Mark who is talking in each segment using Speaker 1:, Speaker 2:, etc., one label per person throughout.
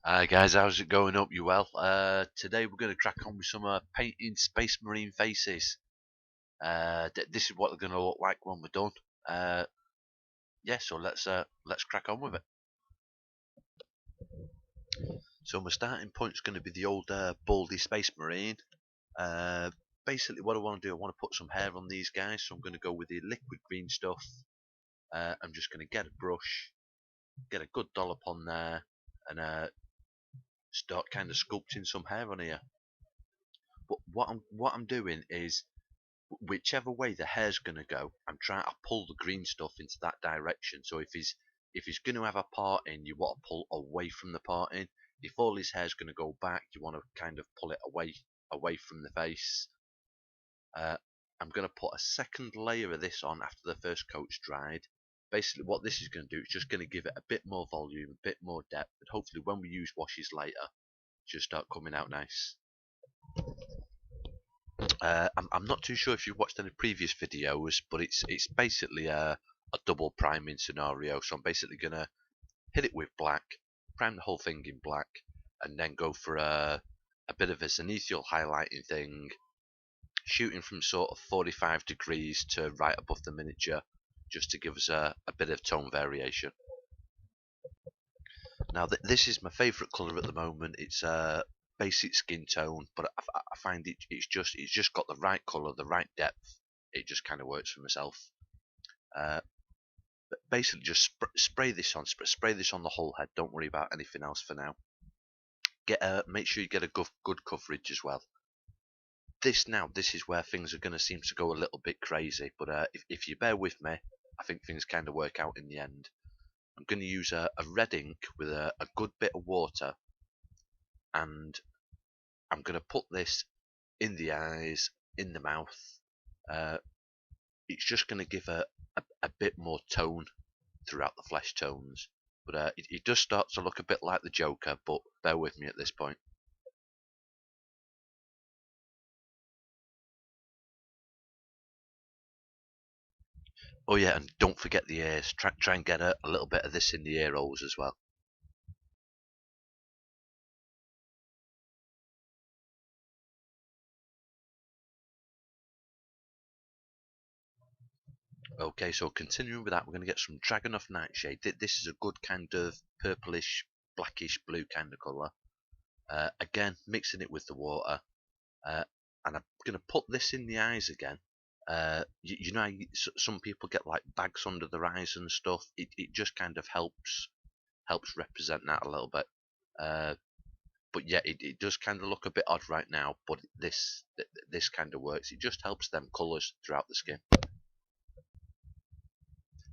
Speaker 1: Hi guys, how's it going? Up you well? Today we're going to crack on with some painting Space Marine faces. This is what they're going to look like when we're done. Uh, yeah, so let's crack on with it. So my starting point is going to be the old Baldy Space Marine. Uh, Basically, what I want to do, I want to put some hair on these guys, so I'm going to go with the liquid green stuff. I'm just going to get a brush, get a good dollop on there, and start kind of sculpting some hair on here. But what I'm doing is whichever way the hair's going to go, I'm trying to pull the green stuff into that direction. So if he's going to have a parting, you want to pull away from the parting. If all his hair's going to go back, you want to kind of pull it away from the face. Uh, I'm going to put a second layer of this on after the first coat's dried. Basically, what this is going to do is just going to give it a bit more volume, a bit more depth, and hopefully when we use washes later, just start coming out nice. I'm not too sure if you've watched any previous videos, but it's basically a double priming scenario. So I'm basically gonna hit it with black, prime the whole thing in black, and then go for a bit of a zenithial highlighting thing, shooting from sort of 45 degrees to right above the miniature, just to give us a bit of tone variation. Now this is my favourite colour at the moment. It's basic skin tone, but I find it's just got the right colour, the right depth. It just kind of works for myself. Uh, but basically, just spray this on, spray this on the whole head. Don't worry about anything else for now. Make sure you get a good coverage as well. This is where things are going to seem to go a little bit crazy, but if you bear with me, I think things kind of work out in the end. I'm going to use a red ink with a good bit of water, and I'm going to put this in the eyes, in the mouth. Uh, it's just going to give a bit more tone throughout the flesh tones. But it does start to look a bit like the Joker, but bear with me at this point. Oh yeah, and don't forget the ears. Try and get a little bit of this in the ear holes as well. Okay, so continuing with that, we're going to get some Dragonoff Nightshade. This is a good kind of purplish, blackish blue kind of colour. Again, mixing it with the water. Uh, and I'm going to put this in the eyes again. You know, some people get like bags under their eyes and stuff. It just kind of helps represent that a little bit. Uh, but yeah, it does kind of look a bit odd right now. But this kind of works. It just helps them colours throughout the skin.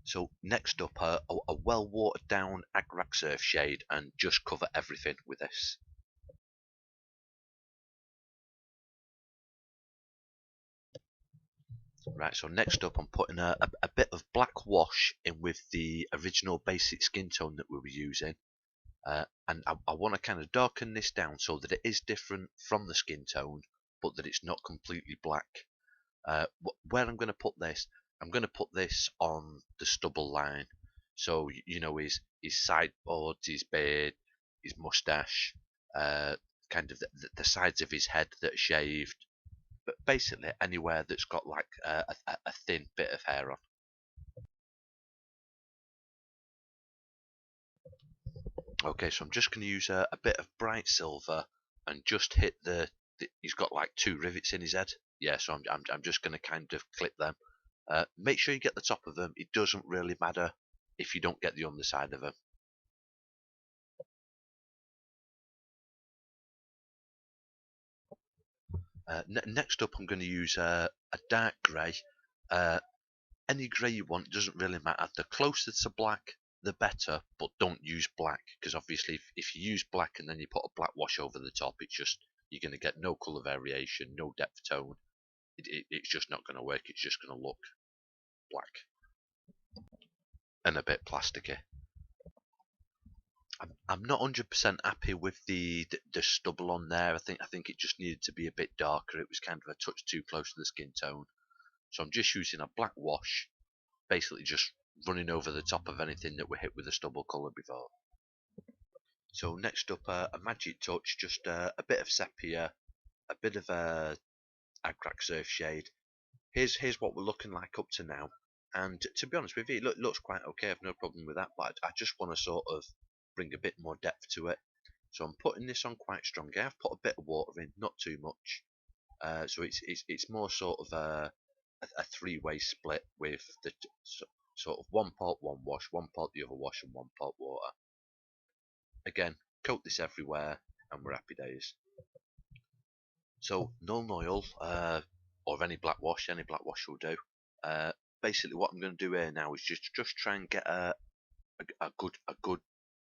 Speaker 1: So next up, a well watered down Agrak Surf shade, and just cover everything with this. Right, so next up I'm putting a bit of black wash in with the original basic skin tone that we were using. And I want to kind of darken this down so that it is different from the skin tone, but that it's not completely black. Where I'm going to put this, I'm going to put this on the stubble line. So, you know, his sideboards, his beard, his mustache, kind of the sides of his head that are shaved, but basically anywhere that's got like a thin bit of hair on. Okay, so I'm just going to use a bit of bright silver and just hit he's got like two rivets in his head. Yeah, so I'm just going to kind of clip them. Make sure you get the top of them. It doesn't really matter if you don't get the underside of them. Next up, I'm going to use a dark grey. Uh, any grey you want, doesn't really matter. The closer to black, the better, but don't use black, because obviously if you use black and then you put a black wash over the top, you're going to get no colour variation, no depth tone. It's just not going to work. It's just going to look black and a bit plasticky. I'm not 100% happy with the stubble on there. I think it just needed to be a bit darker. It was kind of a touch too close to the skin tone. So I'm just using a black wash, basically just running over the top of anything that we hit with the stubble colour before. So next up, a magic touch, just a bit of sepia, a bit of Agrak Surf Shade. Here's what we're looking like up to now. And to be honest with you, it looks quite okay. I've no problem with that, but I just want to sort of bring a bit more depth to it. So I'm putting this on quite strongly. I've put a bit of water in, not too much. So it's more sort of a three-way split with the sort of one pot, one wash, one pot, the other wash, and one pot water. Again, coat this everywhere, and we're happy days. So Nuln Oil, or any black wash will do. Basically, what I'm going to do here now is just try and get a good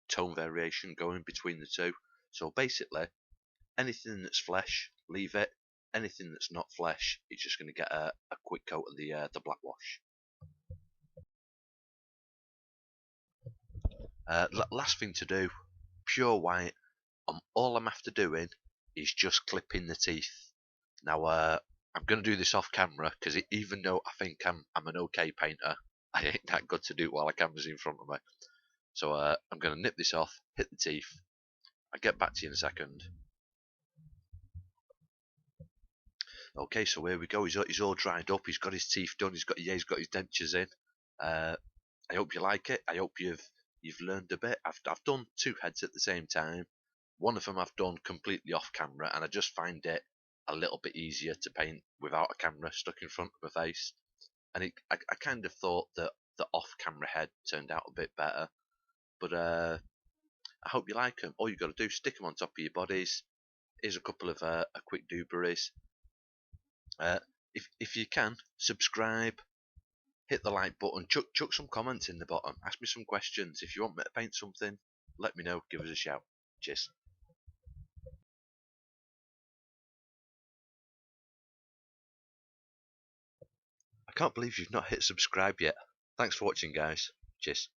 Speaker 1: tone variation going between the two. So basically, anything that's flesh, leave it. Anything that's not flesh, it's just going to get a quick coat of the black wash. Last thing to do, pure white. All I'm after doing is just clipping the teeth. Now, I'm going to do this off camera because even though I think I'm an okay painter, I ain't that good to do it while the camera's in front of me. So I'm going to nip this off, hit the teeth. I'll get back to you in a second. Okay, so here we go. He's all dried up. He's got his teeth done. He's got his dentures in. I hope you like it. I hope you've learned a bit. I've done two heads at the same time. One of them I've done completely off camera, and I just find it a little bit easier to paint without a camera stuck in front of my face. And I kind of thought that the off-camera head turned out a bit better. But I hope you like them. All you've got to do is stick them on top of your bodies. Here's a couple of a quick dooberies. If you can, subscribe, hit the like button, chuck some comments in the bottom, ask me some questions. If you want me to paint something, let me know, give us a shout. Cheers. I can't believe you've not hit subscribe yet. Thanks for watching, guys. Cheers.